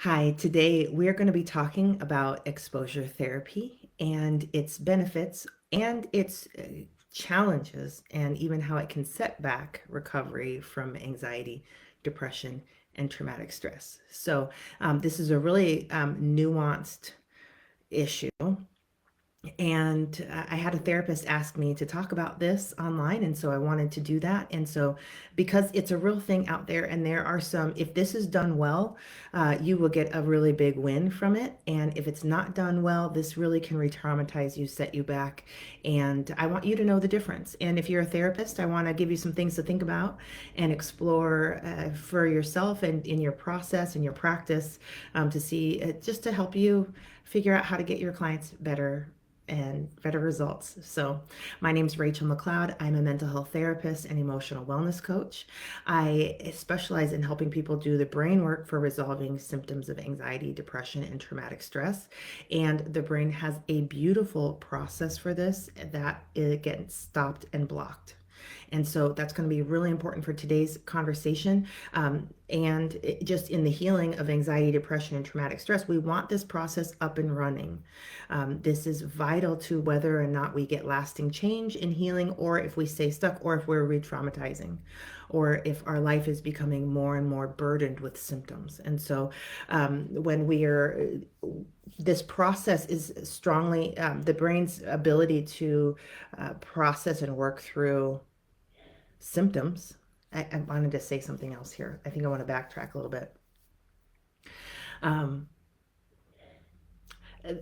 Hi, today we're going to be talking about exposure therapy and its benefits and its challenges, and even how it can set back recovery from anxiety, depression, and traumatic stress. This is a really nuanced issue, and I had a therapist ask me to talk about this online, and so I wanted to do that. And so, because it's a real thing out there, and there are some, if this is done well, you will get a really big win from it. And if it's not done well, this really can re-traumatize you, set you back. And I want you to know the difference. And if you're a therapist, I want to give you some things to think about and explore for yourself and in your process and your practice, to see, just to help you figure out how to get your clients better and better results. So, my name is Rachel McLeod. I'm a mental health therapist and emotional wellness coach. I specialize in helping people do the brain work for resolving symptoms of anxiety, depression, and traumatic stress. And the brain has a beautiful process for this that it gets stopped and blocked. And so that's going to be really important for today's conversation. Just in the healing of anxiety, depression, and traumatic stress, we want this process up and running. This is vital to whether or not we get lasting change in healing, or if we stay stuck, or if we're re traumatizing, or if our life is becoming more and more burdened with symptoms. And so, when we are, this process is strongly the brain's ability to process and work through symptoms. I wanted to say something else here. I think I want to backtrack a little bit. Um,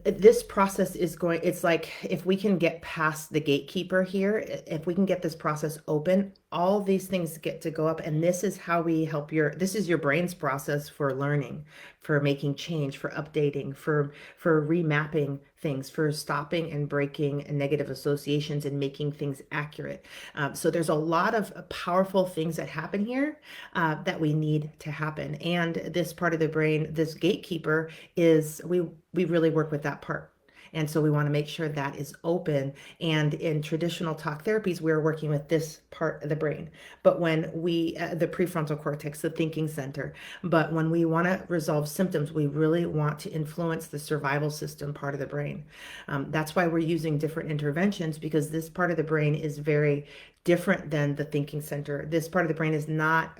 this process is going, it's like if we can get past the gatekeeper here, if we can get this process open, all these things get to go up. And this is how we help this is your brain's process for learning, for making change, for updating, for remapping things, for stopping and breaking negative associations and making things accurate. So there's a lot of powerful things that happen here that we need to happen. And this part of the brain, this gatekeeper, is we really work with that part. And so we want to make sure that is open. And in traditional talk therapies, we're working with this part of the brain. But when the prefrontal cortex, the thinking center, but when we want to resolve symptoms, we really want to influence the survival system part of the brain. That's why we're using different interventions, because this part of the brain is very different than the thinking center. This part of the brain is not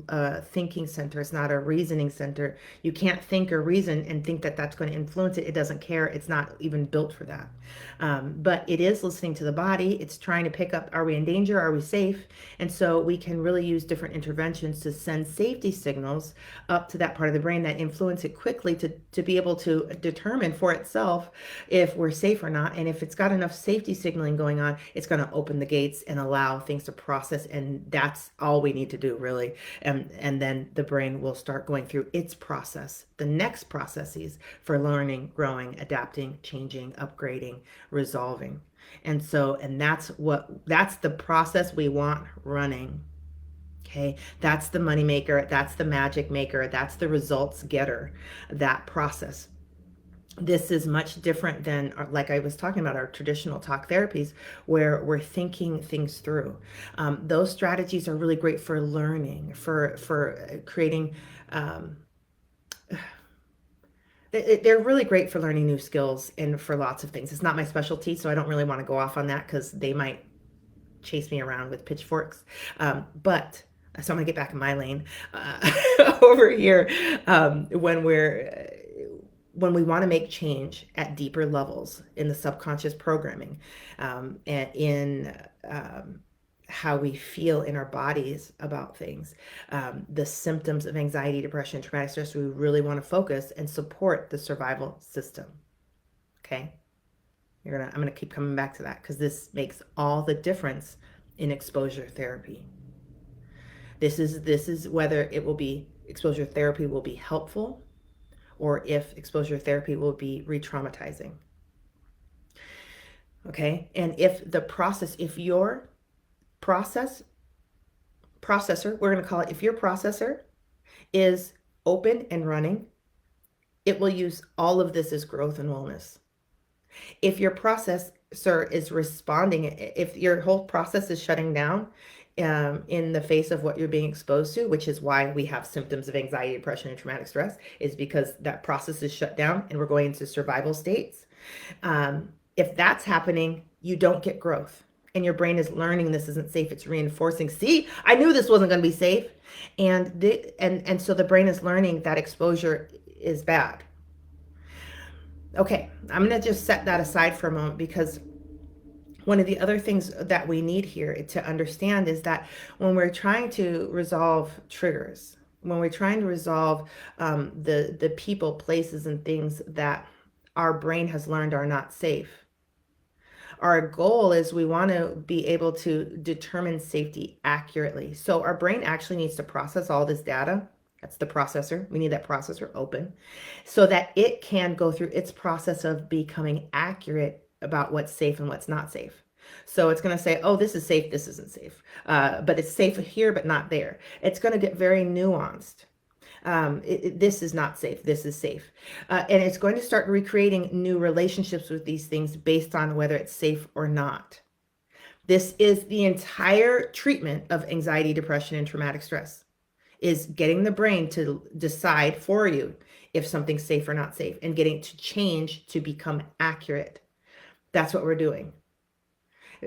a thinking center. It's not a reasoning center. You can't think or reason and think that that's going to influence it. It doesn't care. It's not even built for that. But it is listening to the body. It's trying to pick up, are we in danger? Are we safe? And so we can really use different interventions to send safety signals up to that part of the brain that influence it quickly to be able to determine for itself if we're safe or not. And if it's got enough safety signaling going on, it's going to open the gates and allow things to process. And that's all we need to do, really. And then the brain will start going through its process, the next processes for learning, growing, adapting, changing, upgrading, resolving. And that's the process we want running. Okay, that's the money maker, that's the magic maker, that's the results getter, that process. This is much different than, like I was talking about, our traditional talk therapies, where we're thinking things through. Those strategies are really great for learning, for creating. They're really great for learning new skills and for lots of things. It's not my specialty, so I don't really want to go off on that, because they might chase me around with pitchforks. But so I'm gonna get back in my lane over here. When we want to make change at deeper levels in the subconscious programming, and in how we feel in our bodies about things, the symptoms of anxiety, depression, traumatic stress, we really want to focus and support the survival system. Okay, I'm gonna keep coming back to that, because this makes all the difference in exposure therapy. This is whether it will be exposure therapy will be helpful, or if exposure therapy will be re-traumatizing. Okay, and if your processor, we're going to call it, if your processor is open and running, it will use all of this as growth and wellness. If your processor is responding, if your whole process is shutting down, in the face of what you're being exposed to, which is why we have symptoms of anxiety, depression, and traumatic stress, is because that process is shut down and we're going into survival states. If that's happening, you don't get growth. And your brain is learning this isn't safe. It's reinforcing. See, I knew this wasn't going to be safe. And so the brain is learning that exposure is bad. Okay, I'm going to just set that aside for a moment, because one of the other things that we need here to understand is that when we're trying to resolve triggers, when we're trying to resolve the people, places, and things that our brain has learned are not safe, our goal is we want to be able to determine safety accurately. So our brain actually needs to process all this data. That's the processor. We need that processor open so that it can go through its process of becoming accurate about what's safe and what's not safe. So it's going to say, oh, this is safe, this isn't safe, but it's safe here, but not there. It's going to get very nuanced. This is not safe, this is safe. And it's going to start recreating new relationships with these things based on whether it's safe or not. This is the entire treatment of anxiety, depression, and traumatic stress, is getting the brain to decide for you if something's safe or not safe, and getting it to change to become accurate. That's what we're doing.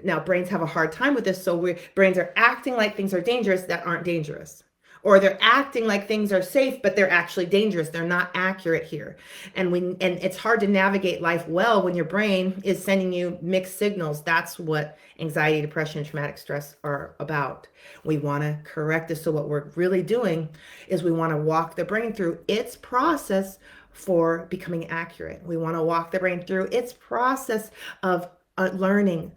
Now, brains have a hard time with this, so brains are acting like things are dangerous that aren't dangerous. Or they're acting like things are safe, but they're actually dangerous. They're not accurate here. And it's hard to navigate life well when your brain is sending you mixed signals. That's what anxiety, depression, and traumatic stress are about. We want to correct this. So what we're really doing is we want to walk the brain through its process for becoming accurate. We want to walk the brain through its process of learning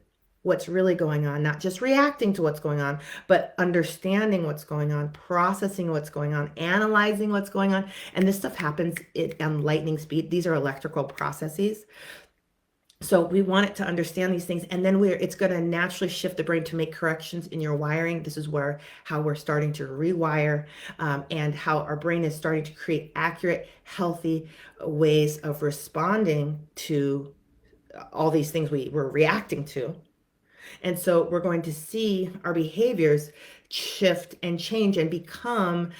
what's really going on, not just reacting to what's going on, but understanding what's going on, processing what's going on, analyzing what's going on. And this stuff happens at lightning speed. These are electrical processes. So we want it to understand these things, and then it's going to naturally shift the brain to make corrections in your wiring. This is how we're starting to rewire, and how our brain is starting to create accurate, healthy ways of responding to all these things we're reacting to. And so we're going to see our behaviors shift and change and become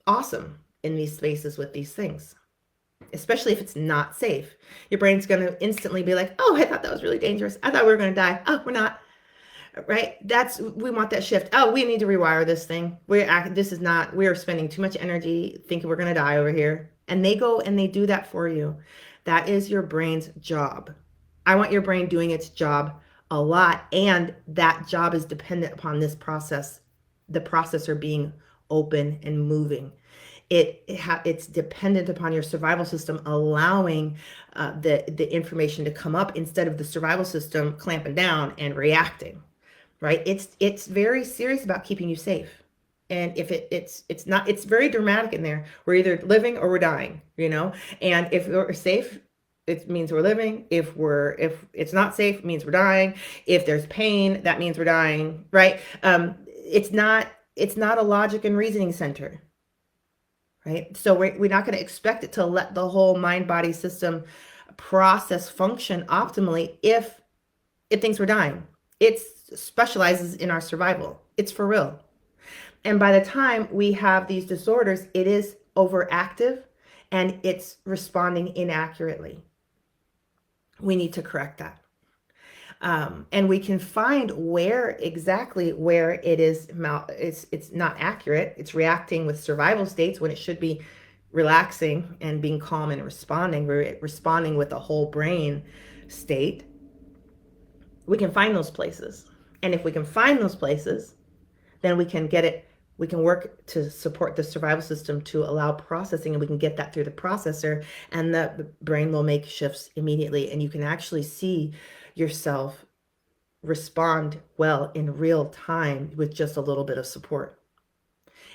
awesome in these spaces with these things, especially if it's not safe. Your brain's going to instantly be like, oh, I thought that was really dangerous. I thought we were going to die. Oh, we're not. Right? We want that shift. Oh, we need to rewire this thing. We're spending too much energy thinking we're going to die over here. And they go and they do that for you. That is your brain's job. I want your brain doing its job a lot, and that job is dependent upon this process, the processor being open and moving. It's dependent upon your survival system allowing the information to come up instead of the survival system clamping down and reacting, right? It's very serious about keeping you safe. And if it's very dramatic in there. We're either living or we're dying, and if we're safe, it means we're living. If it's not safe, it means we're dying. If there's pain, that means we're dying, right? It's not a logic and reasoning center, right? So we're not going to expect it to let the whole mind-body system process function optimally if it thinks we're dying. It specializes in our survival. It's for real. And by the time we have these disorders, it is overactive and it's responding inaccurately. We need to correct that. And we can find where it is it's not accurate. It's reacting with survival states when it should be relaxing and being calm and responding. We're responding with a whole brain state. We can find those places. And if we can find those places, then we can work to support the survival system to allow processing, and we can get that through the processor, and the brain will make shifts immediately, and you can actually see yourself respond well in real time with just a little bit of support.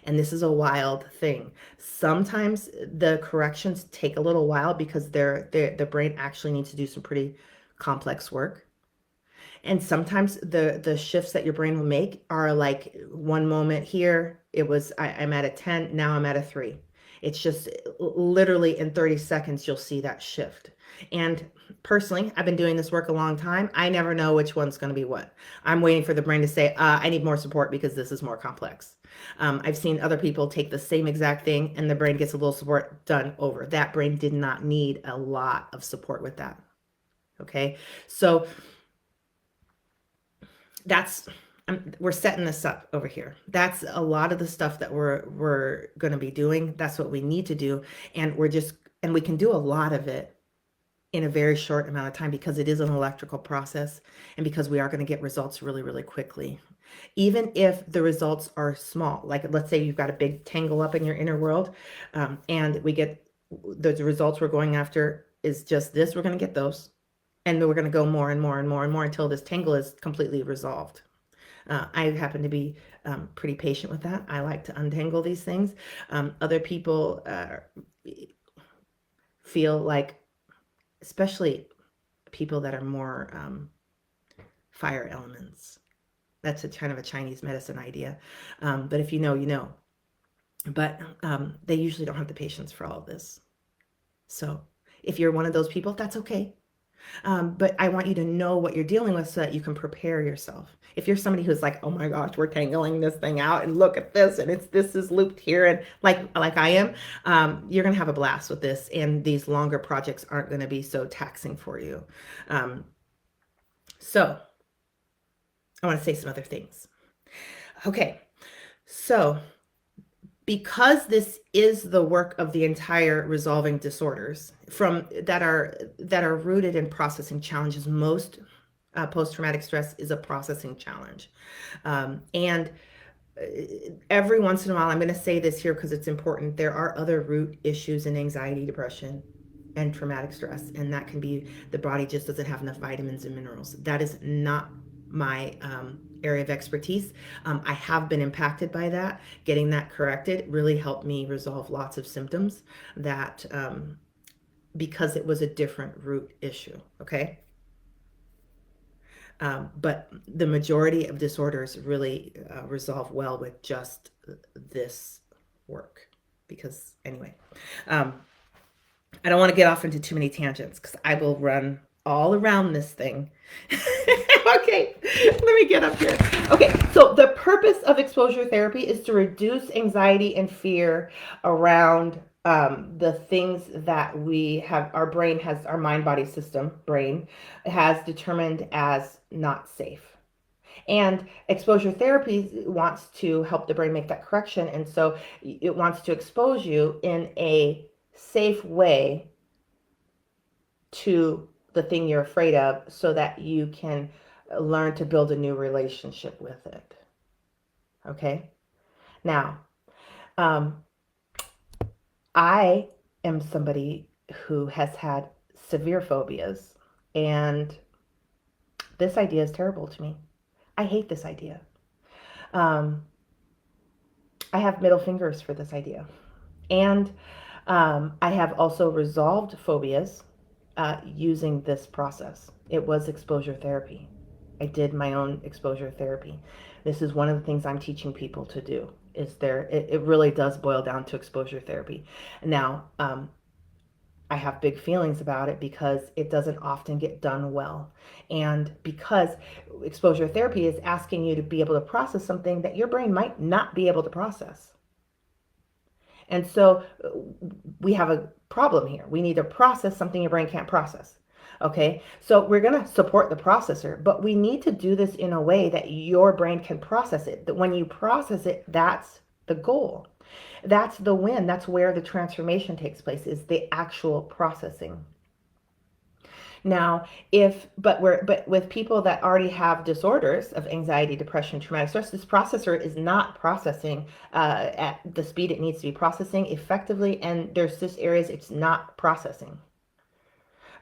And this is a wild thing. Sometimes the corrections take a little while because the brain actually needs to do some pretty complex work. And sometimes the shifts that your brain will make are like one moment here, I'm at a 10, now I'm at a 3. It's just literally in 30 seconds, you'll see that shift. And personally, I've been doing this work a long time. I never know which one's going to be what. I'm waiting for the brain to say, I need more support because this is more complex. I've seen other people take the same exact thing and the brain gets a little support, done, over. That brain did not need a lot of support with that. Okay. So that's, we're setting this up over here. That's a lot of the stuff that we're going to be doing. That's what we need to do. And we can do a lot of it in a very short amount of time because it is an electrical process and because we are going to get results really, really quickly. Even if the results are small, like let's say you've got a big tangle up in your inner world, and we get the results we're going after is just this, we're going to get those. And then we're going to go more and more and more and more until this tangle is completely resolved. I happen to be pretty patient with that. I like to untangle these things. Other people feel like, especially people that are more fire elements. That's a kind of a Chinese medicine idea. But if you know, you know. But they usually don't have the patience for all of this. So if you're one of those people, that's okay. But I want you to know what you're dealing with so that you can prepare yourself. If you're somebody who's like, oh my gosh, we're tangling this thing out and look at this and this is looped here and like I am, you're gonna have a blast with this, and these longer projects aren't gonna be so taxing for you. So I want to say some other things. Okay, so because this is the work of the entire resolving disorders from that are rooted in processing challenges. Most post-traumatic stress is a processing challenge, and every once in a while, I'm going to say this here because it's important, there are other root issues in anxiety, depression, and traumatic stress, and that can be the body just doesn't have enough vitamins and minerals. That is not my area of expertise. I have been impacted by that. Getting that corrected really helped me resolve lots of symptoms that because it was a different root issue. Okay. But the majority of disorders really resolve well with just this work. Because anyway, I don't want to get off into too many tangents because I will run all around this thing. Okay, let me get up here. Okay, so the purpose of exposure therapy is to reduce anxiety and fear around the things that we have, our brain has, our mind body system, brain has determined as not safe. And exposure therapy wants to help the brain make that correction. And so it wants to expose you in a safe way to the thing you're afraid of so that you can learn to build a new relationship with it. Okay? Now, I am somebody who has had severe phobias, and this idea is terrible to me. I hate this idea. I have middle fingers for this idea. And I have also resolved phobias using this process. It was exposure therapy. I did my own exposure therapy. This is one of the things I'm teaching people to do. It really does boil down to exposure therapy. Now, I have big feelings about it because it doesn't often get done well. And because exposure therapy is asking you to be able to process something that your brain might not be able to process. And so we have a problem here. We need to process something your brain can't process. Okay, so we're going to support the processor, but we need to do this in a way that your brain can process it. That when you process it, that's the goal. That's the win. That's where the transformation takes place, is the actual processing. Now, but with people that already have disorders of anxiety, depression, traumatic stress, this processor is not processing at the speed it needs to be processing effectively, and there's just areas it's not processing.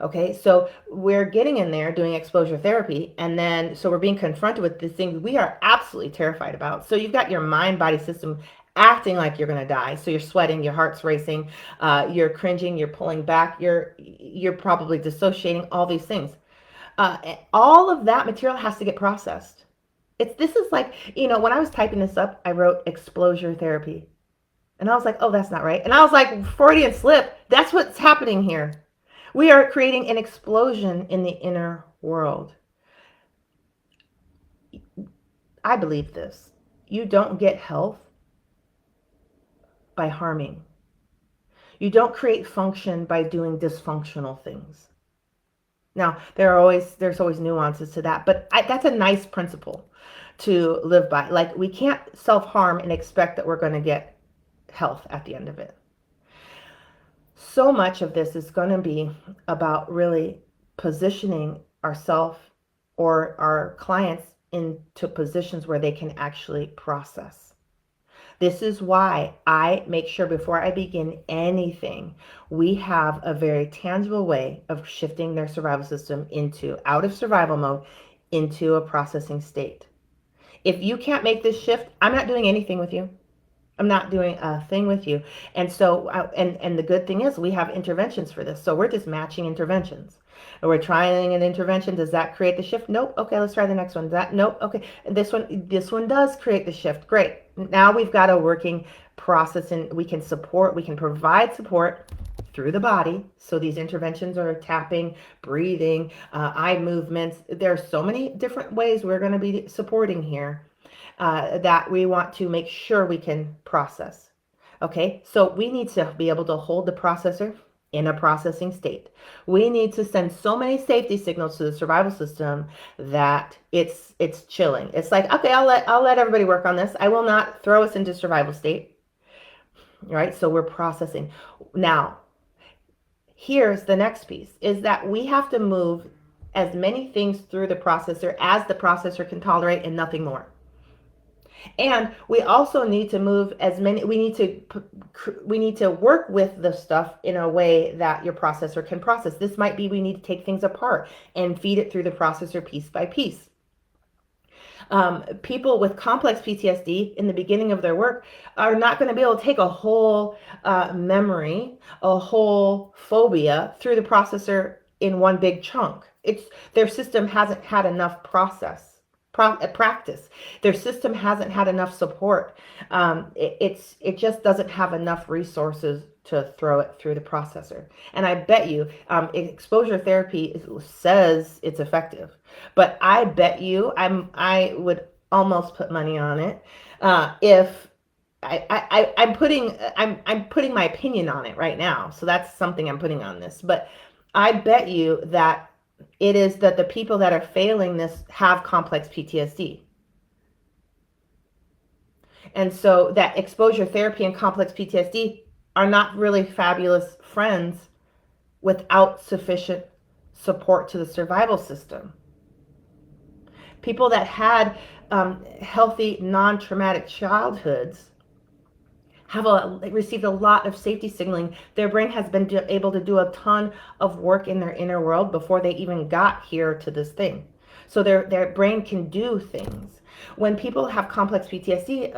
Okay, so we're getting in there doing exposure therapy, and then so we're being confronted with these things we are absolutely terrified about. So you've got your mind body system acting like you're going to die. So you're sweating, your heart's racing, you're cringing, you're pulling back, you're probably dissociating, all these things. All of that material has to get processed. This is like, when I was typing this up, I wrote exposure therapy. And I was like, oh, that's not right. And I was like, Freudian slip. That's what's happening here. We are creating an explosion in the inner world. I believe this. You don't get health by harming. You don't create function by doing dysfunctional things. Now, there's always nuances to that, but that's a nice principle to live by. Like, we can't self-harm and expect that we're going to get health at the end of it. So much of this is going to be about really positioning ourselves or our clients into positions where they can actually process. This is why I make sure before I begin anything, we have a very tangible way of shifting their survival system out of survival mode into a processing state. If you can't make this shift, I'm not doing anything with you. I'm not doing a thing with you. And so, and the good thing is we have interventions for this. So we're just matching interventions. And we're trying an intervention. Does that create the shift? Nope. Okay, let's try the next one. Nope. Okay. This one does create the shift. Great. Now we've got a working process, and we can provide support through the body. So these interventions are tapping, breathing, eye movements. There are so many different ways we're going to be supporting here. That we want to make sure we can process. Okay, so we need to be able to hold the processor in a processing state. We need to send so many safety signals to the survival system that it's chilling. It's like, okay, I'll let everybody work on this. I will not throw us into survival state. All right, so we're processing. Now, here's the next piece, is that we have to move as many things through the processor as the processor can tolerate and nothing more. And we also need to move we need to work with the stuff in a way that your processor can process. This might be we need to take things apart and feed it through the processor piece by piece. People with complex PTSD in the beginning of their work are not going to be able to take a whole memory, a whole phobia through the processor in one big chunk. Their system hasn't had enough practice. Their system hasn't had enough support. It just doesn't have enough resources to throw it through the processor. And I bet you exposure therapy says it's effective, but I bet you I would almost put money on it if I'm putting my opinion on it right now. So that's something I'm putting on this. But I bet you that it is that the people that are failing this have complex PTSD. And so that exposure therapy and complex PTSD are not really fabulous friends without sufficient support to the survival system. People that had healthy, non-traumatic childhoods have received a lot of safety signaling. Their brain has been able to do a ton of work in their inner world before they even got here to this thing. So their brain can do things. When people have complex PTSD,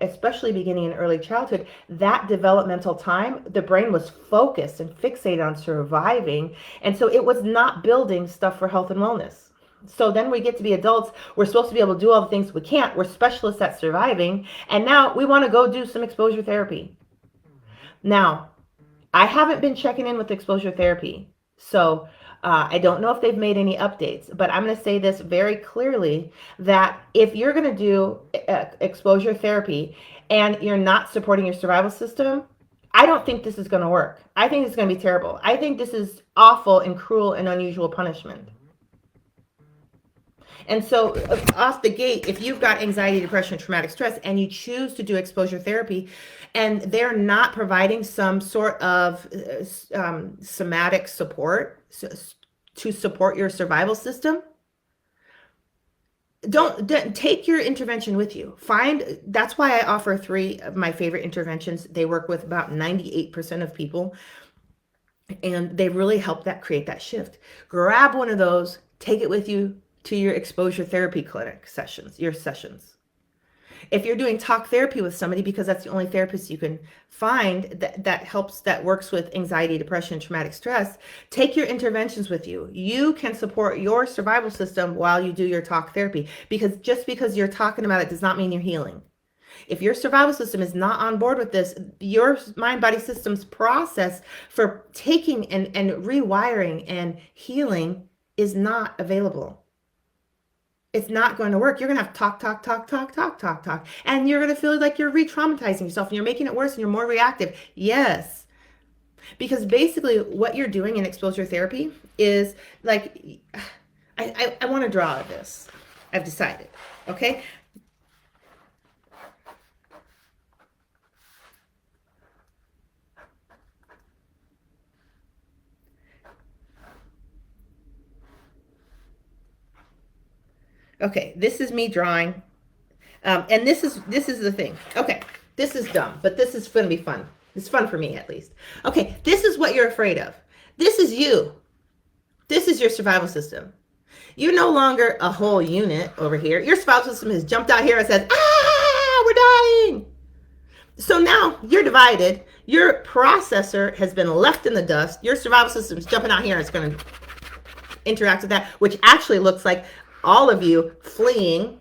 especially beginning in early childhood, that developmental time, the brain was focused and fixated on surviving. And so it was not building stuff for health and wellness. So then we get to be adults. We're supposed to be able to do all the things we can't. We're specialists at surviving. And now we want to go do some exposure therapy. Now, I haven't been checking in with exposure therapy. So I don't know if they've made any updates. But I'm going to say this very clearly, that if you're going to do exposure therapy and you're not supporting your survival system, I don't think this is going to work. I think it's going to be terrible. I think this is awful and cruel and unusual punishment. And so off the gate, if you've got anxiety, depression, traumatic stress, and you choose to do exposure therapy, and they're not providing some sort of somatic support to support your survival system, don't take your intervention with you. That's why I offer 3 of my favorite interventions. They work with about 98% of people, and they really help create that shift. Grab one of those, take it with you to your exposure therapy clinic sessions, your sessions. If you're doing talk therapy with somebody, because that's the only therapist you can find that works with anxiety, depression, traumatic stress, take your interventions with you. You can support your survival system while you do your talk therapy, because just because you're talking about it does not mean you're healing. If your survival system is not on board with this, your mind body system's process for taking and rewiring and healing is not available. It's not going to work. You're going to have to talk, talk, talk, talk, talk, talk, talk. And you're going to feel like you're re-traumatizing yourself and you're making it worse and you're more reactive. Yes. Because basically what you're doing in exposure therapy is like, I want to draw this. I've decided. Okay. Okay. This is me drawing. And this is the thing. Okay. This is dumb, but this is going to be fun. It's fun for me at least. Okay. This is what you're afraid of. This is you. This is your survival system. You're no longer a whole unit over here. Your survival system has jumped out here and says, ah, we're dying. So now you're divided. Your processor has been left in the dust. Your survival system is jumping out here and it's going to interact with that, which actually looks like all of you fleeing,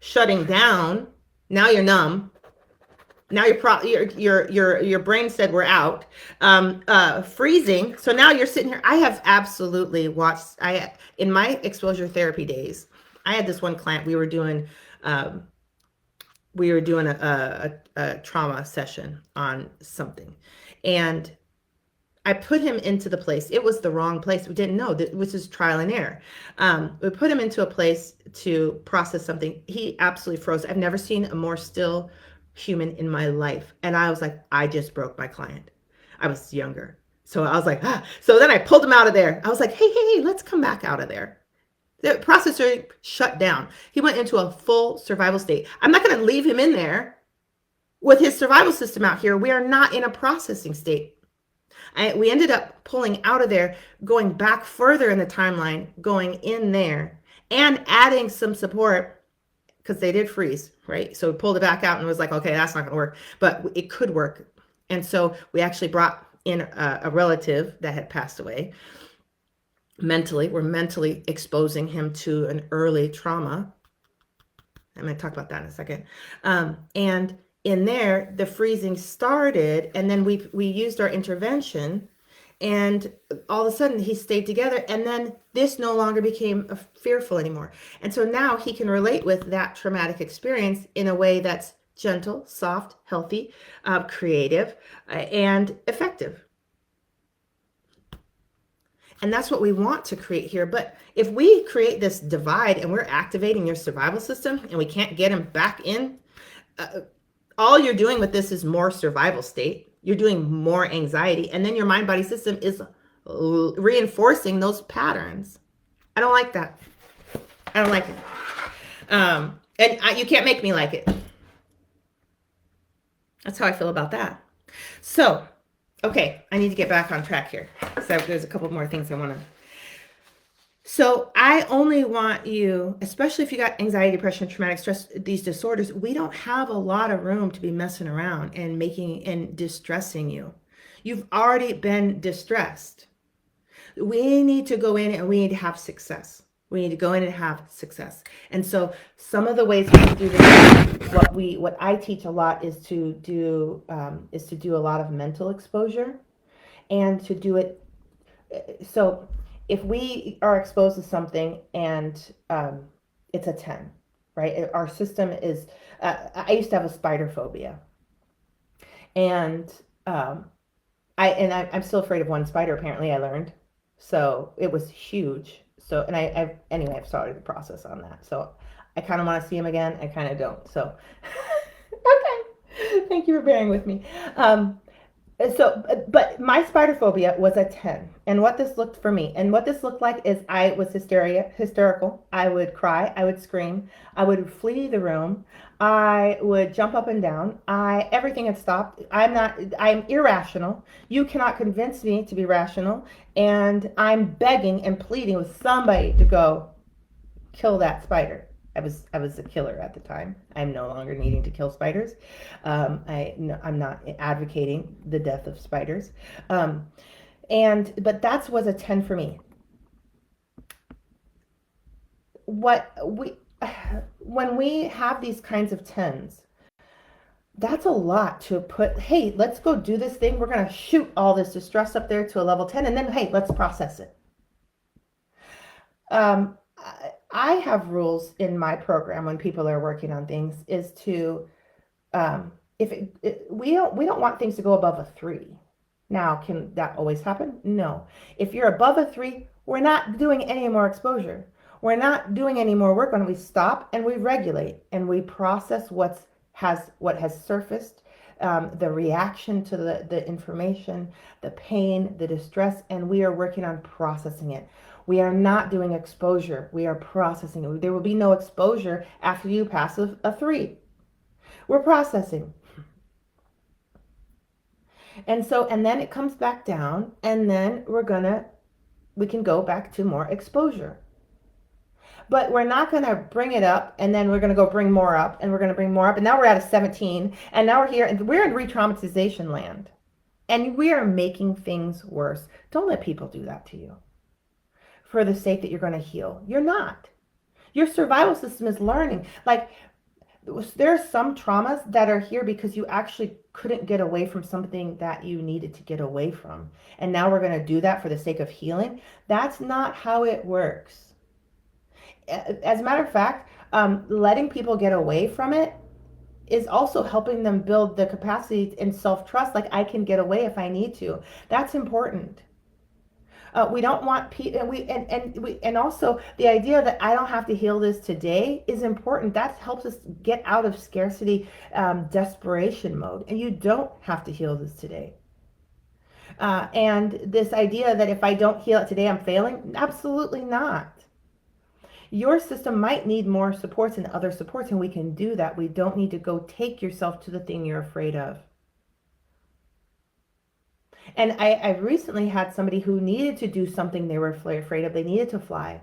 shutting down. Now you're numb. Now your brain said we're out. Freezing. So now you're sitting here. I have absolutely watched. In my exposure therapy days, I had this one client. We were doing a trauma session on something, and I put him into the place. It was the wrong place. We didn't know that, which is trial and error. We put him into a place to process something. He absolutely froze. I've never seen a more still human in my life. And I was like, I just broke my client. I was younger. So I was like, ah. So then I pulled him out of there. I was like, hey, let's come back out of there. The processor shut down. He went into a full survival state. I'm not going to leave him in there with his survival system out here. We are not in a processing state. We ended up pulling out of there, going back further in the timeline, going in there, and adding some support because they did freeze, right? So we pulled it back out and was like, okay, that's not going to work, but it could work. And so we actually brought in a relative that had passed away mentally. We're mentally exposing him to an early trauma. I'm going to talk about that in a second. And in there, the freezing started, and then we used our intervention, and all of a sudden he stayed together, and then this no longer became fearful anymore. And so now he can relate with that traumatic experience in a way that's gentle, soft, healthy, creative, and effective. And that's what we want to create here. But if we create this divide and we're activating your survival system and we can't get him back in, all you're doing with this is more survival state. You're doing more anxiety. And then your mind body system is reinforcing those patterns. I don't like that. I don't like it. And you can't make me like it. That's how I feel about that. So, okay, I need to get back on track here. So there's a couple more things I want to. So I only want you, especially if you got anxiety, depression, traumatic stress, these disorders, we don't have a lot of room to be messing around and making and distressing you. You've already been distressed. We need to go in and we need to have success. We need to go in and have success. And so some of the ways we can do this, what I teach a lot is to do a lot of mental exposure and to do it. So if we are exposed to something and it's a 10, right? Our system is, I used to have a spider phobia. And I'm still afraid of one spider, apparently, I learned. So it was huge. So, and I've started the process on that. So I kind of want to see him again. I kind of don't. So, okay. Thank you for bearing with me. But my spider phobia was a 10. And what this looked like is I was hysterical. I would cry. I would scream. I would flee the room. I would jump up and down. Everything had stopped. I'm irrational. You cannot convince me to be rational. And I'm begging and pleading with somebody to go kill that spider. I was a killer at the time. I'm no longer needing to kill spiders. I'm not advocating the death of spiders. But that was a 10 for me. When we have these kinds of 10s, That's a lot to put. Hey, let's go do this thing. We're going to shoot all this distress up there to a level 10, and then, hey, let's process it. I have rules in my program when people are working on things is to if we don't want things to go above a 3. Now, can that always happen? No. If you're above a 3, we're not doing any more exposure. We're not doing any more work on it. We stop and we regulate and we process what has surfaced, the reaction to the information, the pain, the distress, and we are working on processing it. We are not doing exposure. We are processing it. There will be no exposure after you pass a 3. We're processing. And then it comes back down, and then we can go back to more exposure. But we're not going to bring it up, and then we're going to go bring more up, and we're going to bring more up, and now we're at a 17, and now we're here, and we're in re-traumatization land. And we are making things worse. Don't let people do that to you for the sake that you're going to heal. You're not. Your survival system is learning. Like, there are some traumas that are here because you actually couldn't get away from something that you needed to get away from. And now we're going to do that for the sake of healing. That's not how it works. As a matter of fact, letting people get away from it is also helping them build the capacity and self-trust. Like, I can get away if I need to. That's important. We don't want people, and also the idea that I don't have to heal this today is important. That helps us get out of scarcity, desperation mode, and you don't have to heal this today. And this idea that if I don't heal it today, I'm failing, absolutely not. Your system might need more supports and other supports, and we can do that. We don't need to go take yourself to the thing you're afraid of. And I recently had somebody who needed to do something they were afraid of. They needed to fly.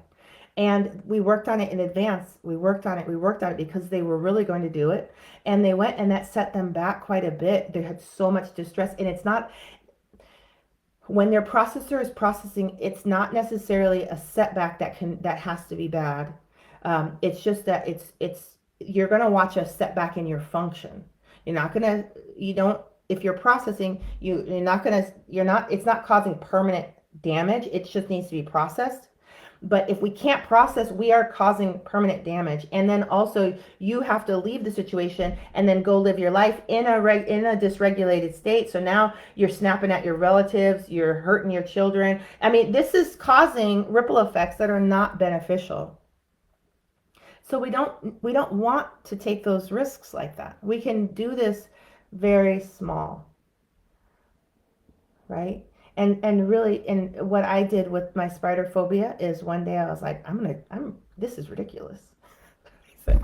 And we worked on it in advance. We worked on it because they were really going to do it. And they went, and that set them back quite a bit. They had so much distress. And it's not, when their processor is processing, it's not necessarily a setback that has to be bad. It's just that you're going to watch a setback in your function. If you're processing, it's not causing permanent damage. It just needs to be processed. But if we can't process, we are causing permanent damage. And then also you have to leave the situation and then go live your life in a dysregulated state. So now you're snapping at your relatives, you're hurting your children. I mean, this is causing ripple effects that are not beneficial. So we don't want to take those risks like that. We can do this very small, right? And really, and what I did with my spider phobia is one day I was like, this is ridiculous. So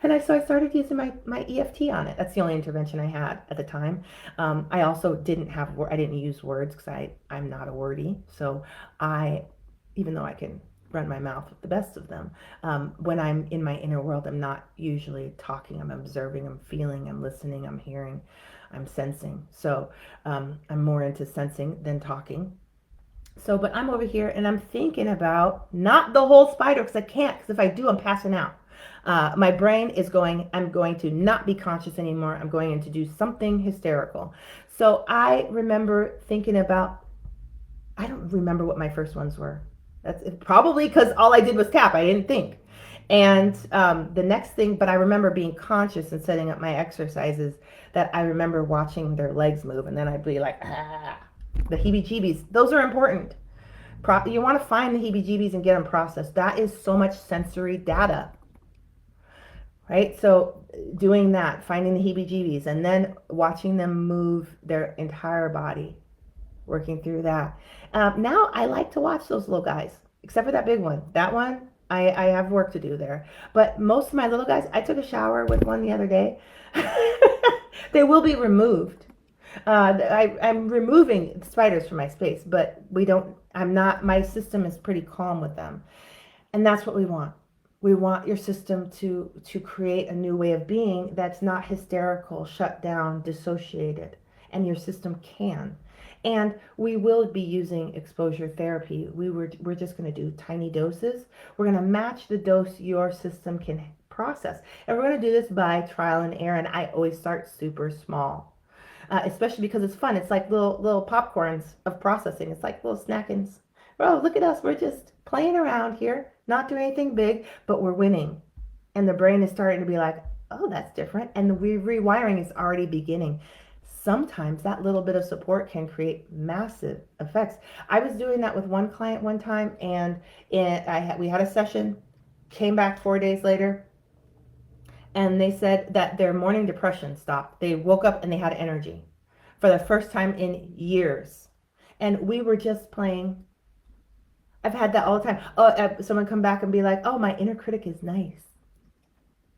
I started using my EFT on it. That's the only intervention I had at the time. I also I didn't use words because I'm not a wordy. So even though I can run my mouth with the best of them, when I'm in my inner world, I'm not usually talking. I'm observing, I'm feeling, I'm listening, I'm hearing, I'm sensing. So I'm more into sensing than talking. But I'm over here and I'm thinking about not the whole spider, because I can't, because if I do, I'm passing out. My brain is going, I'm going to not be conscious anymore. I'm going to do something hysterical. So I remember thinking about, I don't remember what my first ones were. That's probably because all I did was tap. I didn't think. And the next thing, but I remember being conscious and setting up my exercises, that I remember watching their legs move, and then I'd be like, the heebie-jeebies. Those are important. You want to find the heebie-jeebies and get them processed. That is so much sensory data, right? So doing that, finding the heebie-jeebies, and then watching them move their entire body, working through that. Now I like to watch those little guys, except for that big one. That one, I have work to do there. But most of my little guys, I took a shower with one the other day. They will be removed. I'm removing spiders from my space, but my system is pretty calm with them. And that's what we want. We want your system to create a new way of being that's not hysterical, shut down, dissociated. And your system can. And we will be using exposure therapy. We're just going to do tiny doses. We're going to match the dose your system can process. And we're going to do this by trial and error. And I always start super small, especially because it's fun. It's like little popcorns of processing. It's like little snackings. Oh, look at us. We're just playing around here, not doing anything big, but we're winning. And the brain is starting to be like, oh, that's different. And the rewiring is already beginning. Sometimes that little bit of support can create massive effects. I was doing that with one client one time, and we had a session, came back 4 days later, and they said that their morning depression stopped. They woke up and they had energy for the first time in years. And we were just playing. I've had that all the time. Oh, someone come back and be like, oh, my inner critic is nice.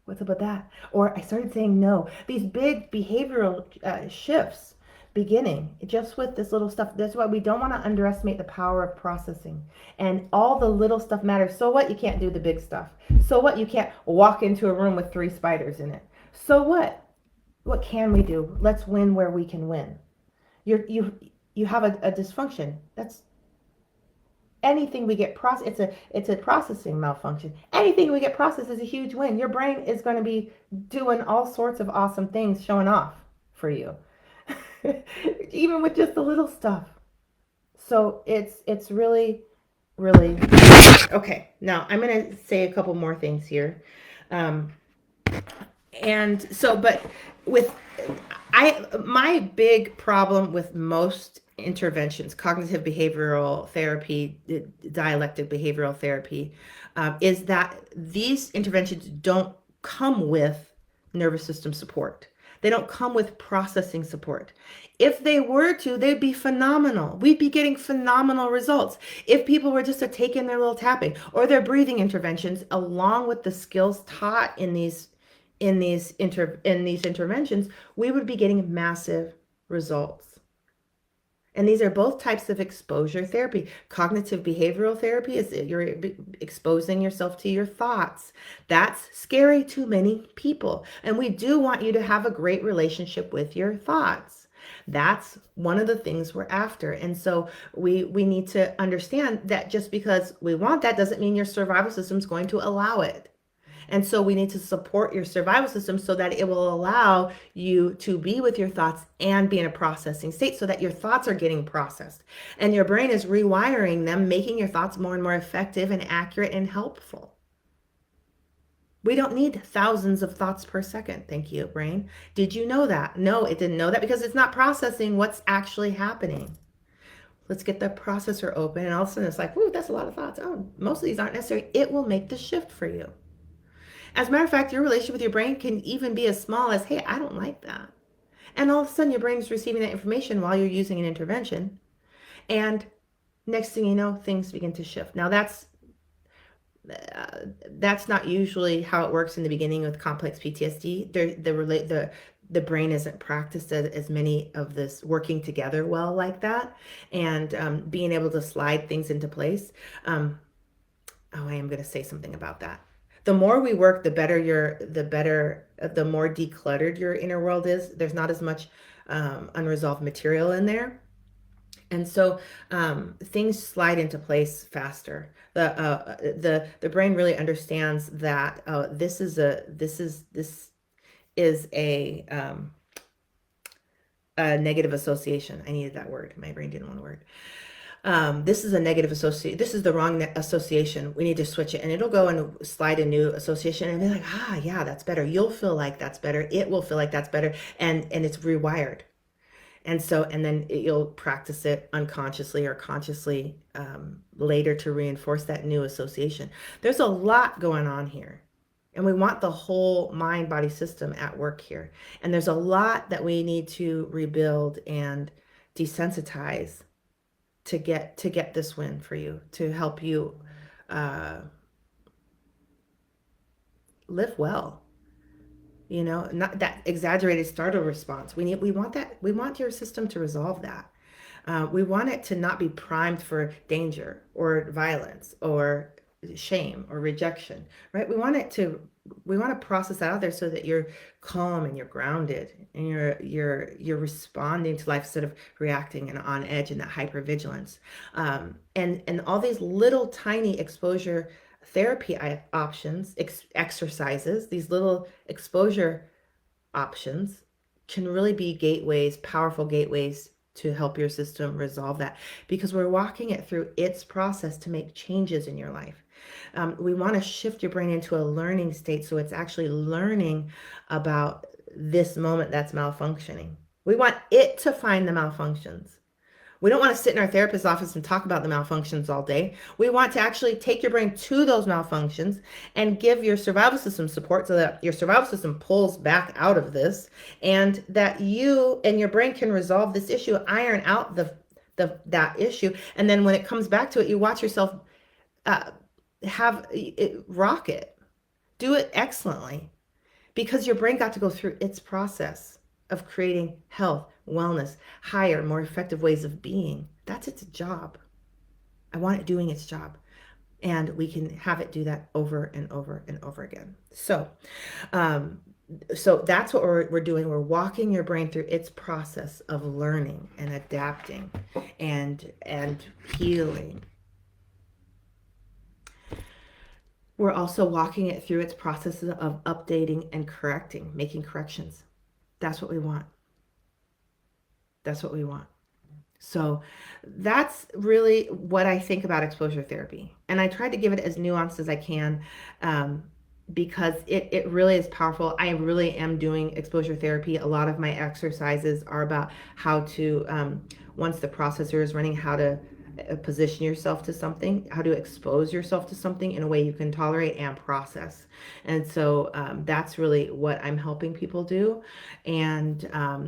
What's up with that? Or I started saying no. These big behavioral shifts beginning just with this little stuff. That's why we don't want to underestimate the power of processing. And all the little stuff matters. So what? You can't do the big stuff. So what? You can't walk into a room with 3 spiders in it. So what? What can we do? Let's win where we can win. You have a dysfunction. That's anything we get processed. It's a processing malfunction. Anything we get processed is a huge win. Your brain is going to be doing all sorts of awesome things, showing off for you, even with just the little stuff. So it's really, really okay. Now I'm going to say a couple more things here. And so, but with my big problem with most interventions, cognitive behavioral therapy, dialectic behavioral therapy, is that these interventions don't come with nervous system support. They don't come with processing support. If they were to, they'd be phenomenal. We'd be getting phenomenal results. If people were just to take in their little tapping or their breathing interventions along with the skills taught in these interventions, we would be getting massive results. And these are both types of exposure therapy. Cognitive behavioral therapy is you're exposing yourself to your thoughts. That's scary to many people. And we do want you to have a great relationship with your thoughts. That's one of the things we're after. And so we need to understand that just because we want that doesn't mean your survival system is going to allow it. And so we need to support your survival system so that it will allow you to be with your thoughts and be in a processing state so that your thoughts are getting processed and your brain is rewiring them, making your thoughts more and more effective and accurate and helpful. We don't need thousands of thoughts per second. Thank you, brain. Did you know that? No, it didn't know that because it's not processing what's actually happening. Let's get the processor open, and all of a sudden it's like, ooh, that's a lot of thoughts. Oh, most of these aren't necessary. It will make the shift for you. As a matter of fact, your relationship with your brain can even be as small as, hey, I don't like that. And all of a sudden your brain is receiving that information while you're using an intervention. And next thing you know, things begin to shift. Now that's not usually how it works in the beginning with complex PTSD. The brain isn't practiced as many of this working together well like that, and being able to slide things into place. I am going to say something about that. The more we work, the more decluttered your inner world is. There's not as much unresolved material in there. And so things slide into place faster. The brain really understands that this is a negative association. I needed that word. My brain didn't want the word. This is a negative association. This is the wrong association. We need to switch it, and it'll go and slide a new association and be like, yeah, that's better. You'll feel like that's better. It will feel like that's better. And it's rewired. And so, and then you'll practice it unconsciously or consciously later to reinforce that new association. There's a lot going on here. And we want the whole mind body system at work here. And there's a lot that we need to rebuild and desensitize to get this win for you, to help you live well. You know, not that exaggerated startle response. We want your system to resolve that. We want it to not be primed for danger or violence or shame or rejection, right? We want to process that out there so that you're calm and you're grounded and you're responding to life instead of reacting and on edge and that hypervigilance. And all these little tiny exposure therapy options, exercises, these little exposure options can really be gateways, powerful gateways to help your system resolve that, because we're walking it through its process to make changes in your life. We want to shift your brain into a learning state so it's actually learning about this moment that's malfunctioning. We want it to find the malfunctions. We don't want to sit in our therapist's office and talk about the malfunctions all day. We want to actually take your brain to those malfunctions and give your survival system support so that your survival system pulls back out of this, and that you and your brain can resolve this issue, iron out that issue. And then when it comes back to it, you watch yourself uh, have it rock it, do it excellently, because your brain got to go through its process of creating health, wellness, higher, more effective ways of being. That's its job. I want it doing its job. And we can have it do that over and over and over again. Um, so that's what we're doing. We're walking your brain through its process of learning and adapting and healing. We're also walking it through its processes of updating and correcting, making corrections. That's what we want. That's what we want. So that's really what I think about exposure therapy. And I tried to give it as nuanced as I can, because it really is powerful. I really am doing exposure therapy. A lot of my exercises are about how to, once the processor is running, how to position yourself to something, how to expose yourself to something in a way you can tolerate and process. And so that's really what I'm helping people do. And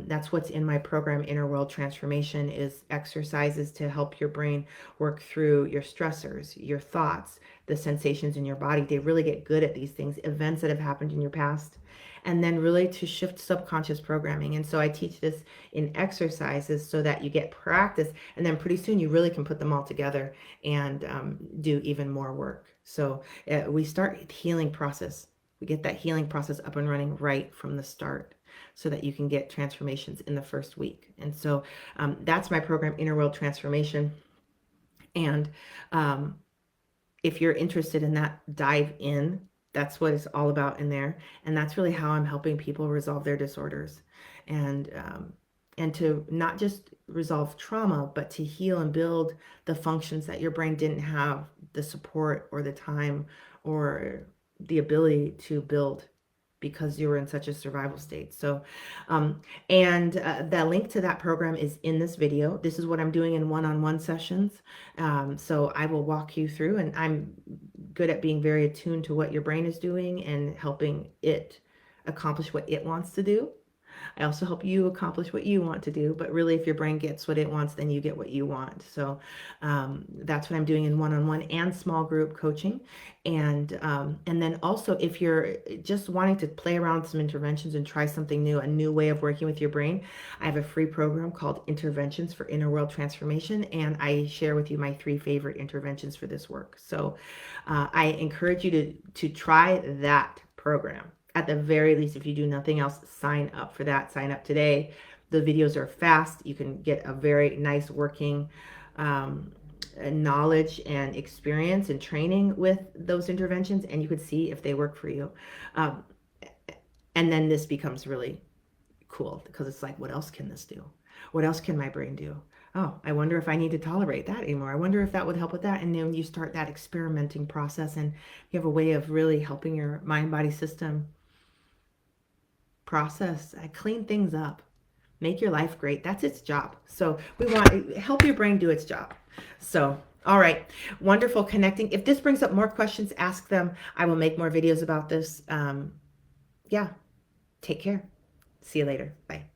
that's what's in my program, Inner World Transformation, is exercises to help your brain work through your stressors, your thoughts, the sensations in your body. They really get good at these things, events that have happened in your past, and then really to shift subconscious programming. And so I teach this in exercises so that you get practice, and then pretty soon you really can put them all together and do even more work. So we start the healing process. We get that healing process up and running right from the start so that you can get transformations in the first week. And so that's my program, Inner World Transformation. And if you're interested in that, dive in. That's what it's all about in there. And that's really how I'm helping people resolve their disorders, and to not just resolve trauma, but to heal and build the functions that your brain didn't have the support or the time or the ability to build because you were in such a survival state. So, the link to that program is in this video. This is what I'm doing in one-on-one sessions. So I will walk you through, and I'm good at being very attuned to what your brain is doing and helping it accomplish what it wants to do. I also help you accomplish what you want to do, but really if your brain gets what it wants, then you get what you want. So that's what I'm doing in one-on-one and small group coaching. And then also, if you're just wanting to play around with some interventions and try something new, a new way of working with your brain, I have a free program called Interventions for Inner World Transformation, and I share with you my 3 favorite interventions for this work. So I encourage you to try that program. At the very least, if you do nothing else, sign up for that. Sign up today. The videos are fast. You can get a very nice working knowledge and experience and training with those interventions, and you could see if they work for you. And then this becomes really cool, because it's like, what else can this do? What else can my brain do? Oh, I wonder if I need to tolerate that anymore. I wonder if that would help with that. And then you start that experimenting process, and you have a way of really helping your mind-body system process, clean things up, make your life great. That's its job. So we want to help your brain do its job. So, all right, wonderful connecting. If this brings up more questions, ask them. I will make more videos about this. Yeah, take care. See you later. Bye.